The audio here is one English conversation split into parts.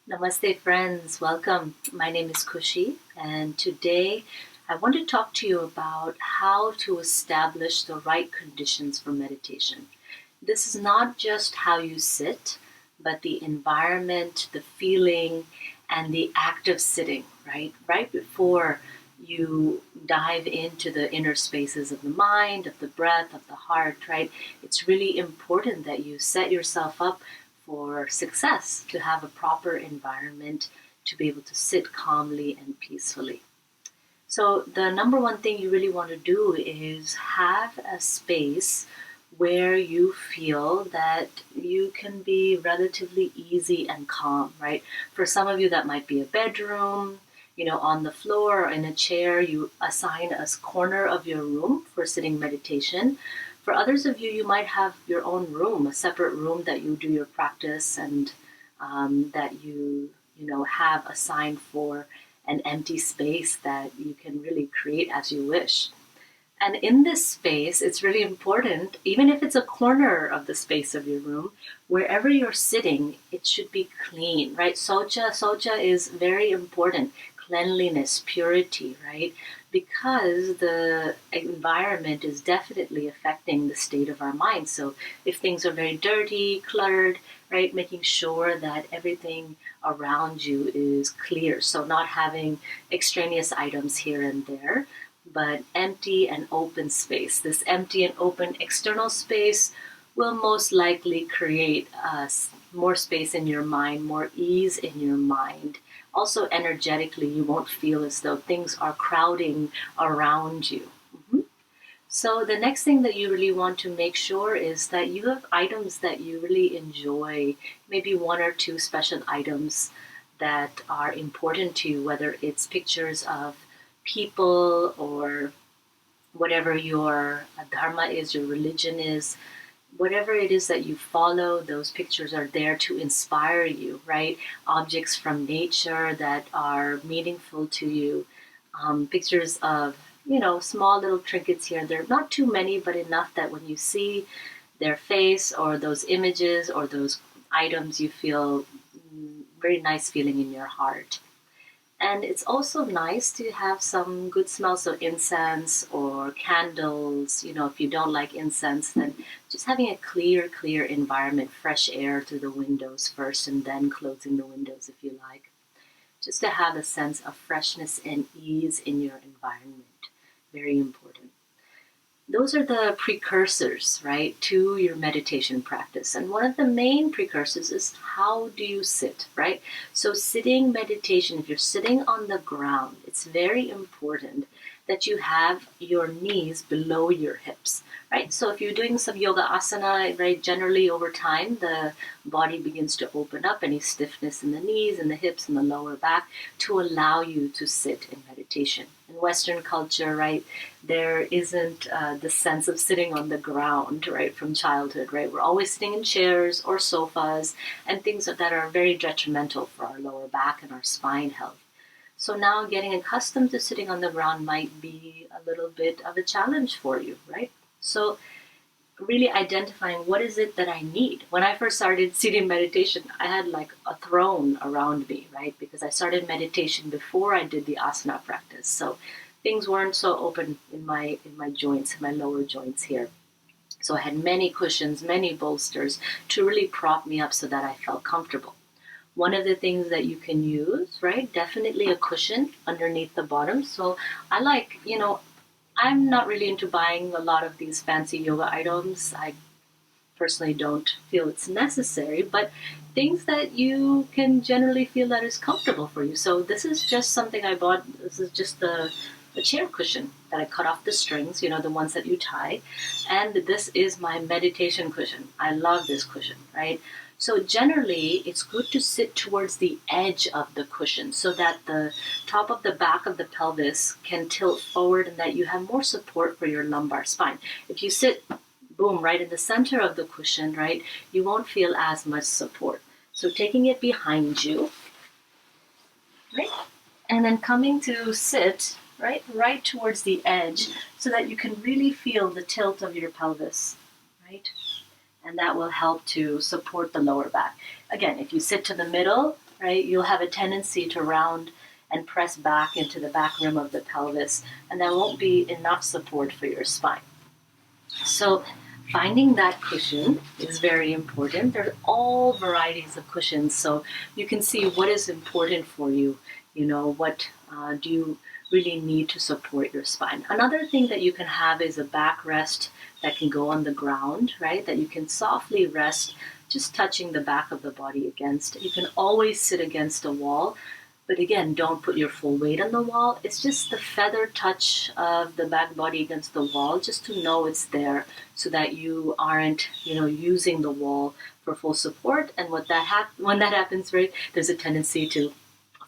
Namaste, friends. Welcome. My name is Kushi, and today I want to talk to you about how to establish the right conditions for meditation. This is not just how you sit, but the environment, the feeling, and the act of sitting, right? Right before you dive into the inner spaces of the mind, of the breath, of the heart, right? It's really important that you set yourself up for success, to have a proper environment to be able to sit calmly and peacefully. So, the number one thing you really want to do is have a space where you feel that you can be relatively easy and calm, right? For some of you, that might be a bedroom, on the floor or in a chair. You assign a corner of your room for sitting meditation. For others of you, you might have your own room, a separate room that you do your practice and that you have assigned for an empty space that you can really create as you wish. And in this space, it's really important, even if it's a corner of the space of your room, wherever you're sitting, it should be clean, right? Socha is very important. Cleanliness, purity, right? Because the environment is definitely affecting the state of our mind. So if things are very dirty, cluttered, right, making sure that everything around you is clear. So not having extraneous items here and there, but empty and open space. This empty and open external space will most likely create more space in your mind, more ease in your mind. Also, energetically, you won't feel as though things are crowding around you. Mhm. So, the next thing that you really want to make sure is that you have items that you really enjoy, maybe one or two special items that are important to you, whether it's pictures of people or whatever your dharma is, your religion is, whatever it is that you follow, those pictures are there to inspire you, right? Objects from nature that are meaningful to you, pictures of, small little trinkets here. There are not too many, but enough that when you see their face or those images or those items, you feel very nice feeling in your heart. And it's also nice to have some good smells, so incense or candles. If you don't like incense, then just having a clear environment, fresh air through the windows first and then closing the windows if you like. Just to have a sense of freshness and ease in your environment. Very important. Those are the precursors, right, to your meditation practice. And one of the main precursors is how do you sit, right? So, sitting meditation, if you're sitting on the ground, it's very important that you have your knees below your hips, right? So, if you're doing some yoga asana, right, generally over time, the body begins to open up, any stiffness in the knees and the hips and the lower back to allow you to sit in meditation. In Western culture, right, there isn't the sense of sitting on the ground, right, from childhood, right? We're always sitting in chairs or sofas and things that are very detrimental for our lower back and our spine health. So now getting accustomed to sitting on the ground might be a little bit of a challenge for you, right? So really identifying what is it that I need. When I first started sitting meditation, I had like a throne around me, right? Because I started meditation before I did the asana practice. So things weren't so open in my joints, in my lower joints here. So I had many cushions, many bolsters to really prop me up so that I felt comfortable. One of the things that you can use, right? Definitely a cushion underneath the bottom. So I like, I'm not really into buying a lot of these fancy yoga items. I personally don't feel it's necessary, but things that you can generally feel that is comfortable for you. So this is just something I bought. This is just the chair cushion that I cut off the strings, the ones that you tie. And this is my meditation cushion. I love this cushion, right? So generally, it's good to sit towards the edge of the cushion so that the top of the back of the pelvis can tilt forward and that you have more support for your lumbar spine. If you sit, boom, right in the center of the cushion, right, you won't feel as much support. So taking it behind you, right, and then coming to sit, right towards the edge so that you can really feel the tilt of your pelvis, right? And that will help to support the lower back. Again, if you sit to the middle, right, you'll have a tendency to round and press back into the back rim of the pelvis, and there won't be enough support for your spine. So finding that cushion is very important. There are all varieties of cushions, so you can see what is important for you. What do you really need to support your spine. Another thing that you can have is a backrest that can go on the ground, right? That you can softly rest, just touching the back of the body against. You can always sit against a wall, but again, don't put your full weight on the wall. It's just the feather touch of the back body against the wall, just to know it's there, so that you aren't, using the wall for full support. And when that happens, right, there's a tendency to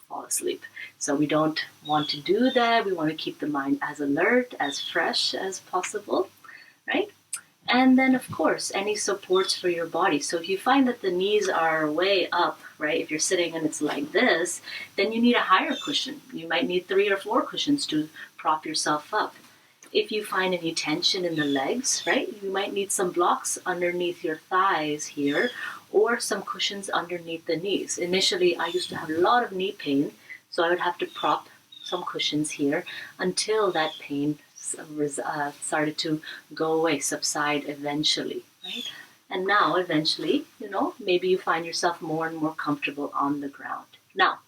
fall asleep. So we don't want to do that. We want to keep the mind as alert, as fresh as possible, right? And then, of course, any supports for your body. So if you find that the knees are way up, right, if you're sitting and it's like this, then you need a higher cushion. You might need 3 or 4 cushions to prop yourself up. If you find any tension in the legs, right, you might need some blocks underneath your thighs here, or some cushions underneath the knees. Initially, I used to have a lot of knee pain, so I would have to prop some cushions here until that pain started to go away, subside eventually, right? And now, eventually, maybe you find yourself more and more comfortable on the ground. Now,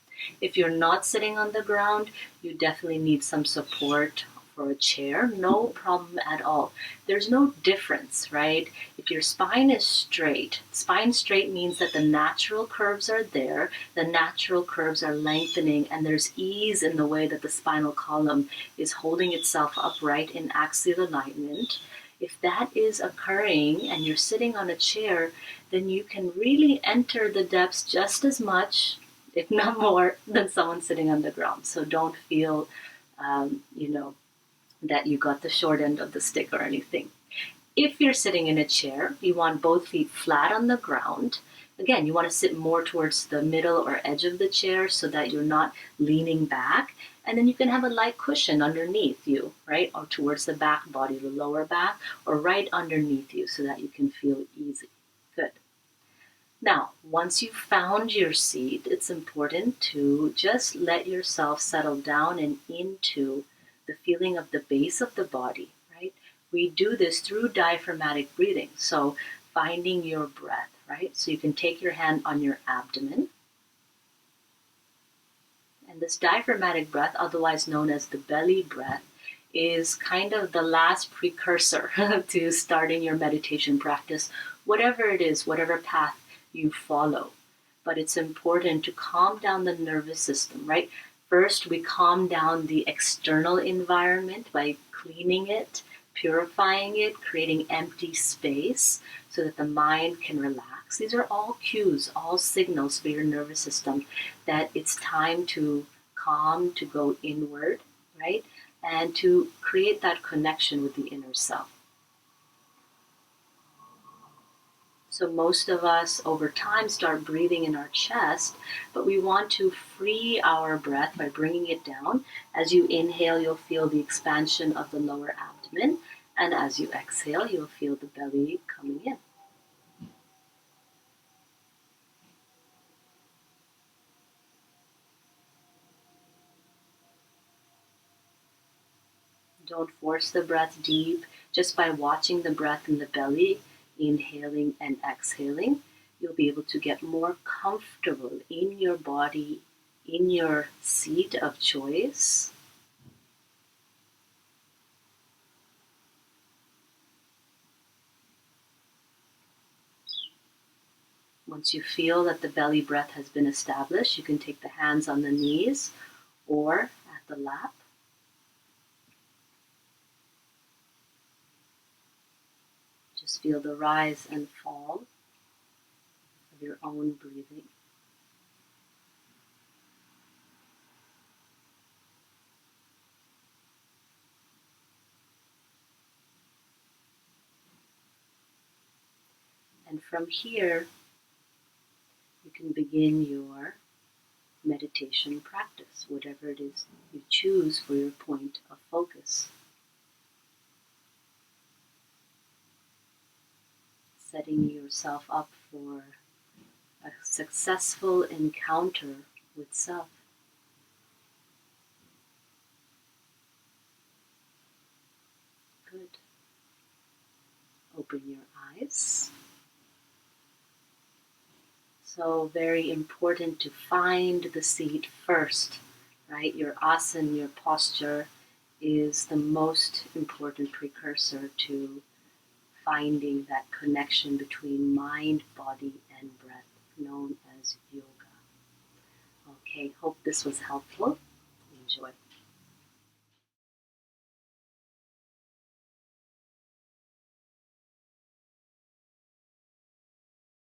if you're not sitting on the ground, you definitely need some support for a chair. No problem at all. There's no difference, right? If your spine is straight, spine straight means that the natural curves are there, the natural curves are lengthening, and there's ease in the way that the spinal column is holding itself upright in axial alignment. If that is occurring and you're sitting on a chair, then you can really enter the depths just as much, if not more, than someone sitting on the ground. So don't feel, that you got the short end of the stick or anything. If you're sitting in a chair, you want both feet flat on the ground. Again, you want to sit more towards the middle or edge of the chair so that you're not leaning back. And then you can have a light cushion underneath you, right? Or towards the back body, the lower back, or right underneath you so that you can feel easy. Good. Now, once you've found your seat, it's important to just let yourself settle down and into the feeling of the base of the body, right? We do this through diaphragmatic breathing. So finding your breath, right? So you can take your hand on your abdomen. And this diaphragmatic breath, otherwise known as the belly breath, is kind of the last precursor to starting your meditation practice, whatever it is, whatever path you follow. But it's important to calm down the nervous system, right? First, we calm down the external environment by cleaning it, purifying it, creating empty space so that the mind can relax. These are all cues, all signals for your nervous system that it's time to calm, to go inward, right? And to create that connection with the inner self. So most of us over time start breathing in our chest, but we want to free our breath by bringing it down. As you inhale, you'll feel the expansion of the lower abdomen, and as you exhale, you'll feel the belly coming in. Don't force the breath deep. Just by watching the breath in the belly, inhaling and exhaling, you'll be able to get more comfortable in your body, in your seat of choice. Once you feel that the belly breath has been established, you can take the hands on the knees or at the lap. Just feel the rise and fall of your own breathing. And from here, you can begin your meditation practice, whatever it is you choose for your point of focus. Setting yourself up for a successful encounter with self. Good. Open your eyes. So very important to find the seat first, right? Your asana, your posture is the most important precursor to finding that connection between mind, body, and breath, known as yoga. Okay, hope this was helpful. Enjoy.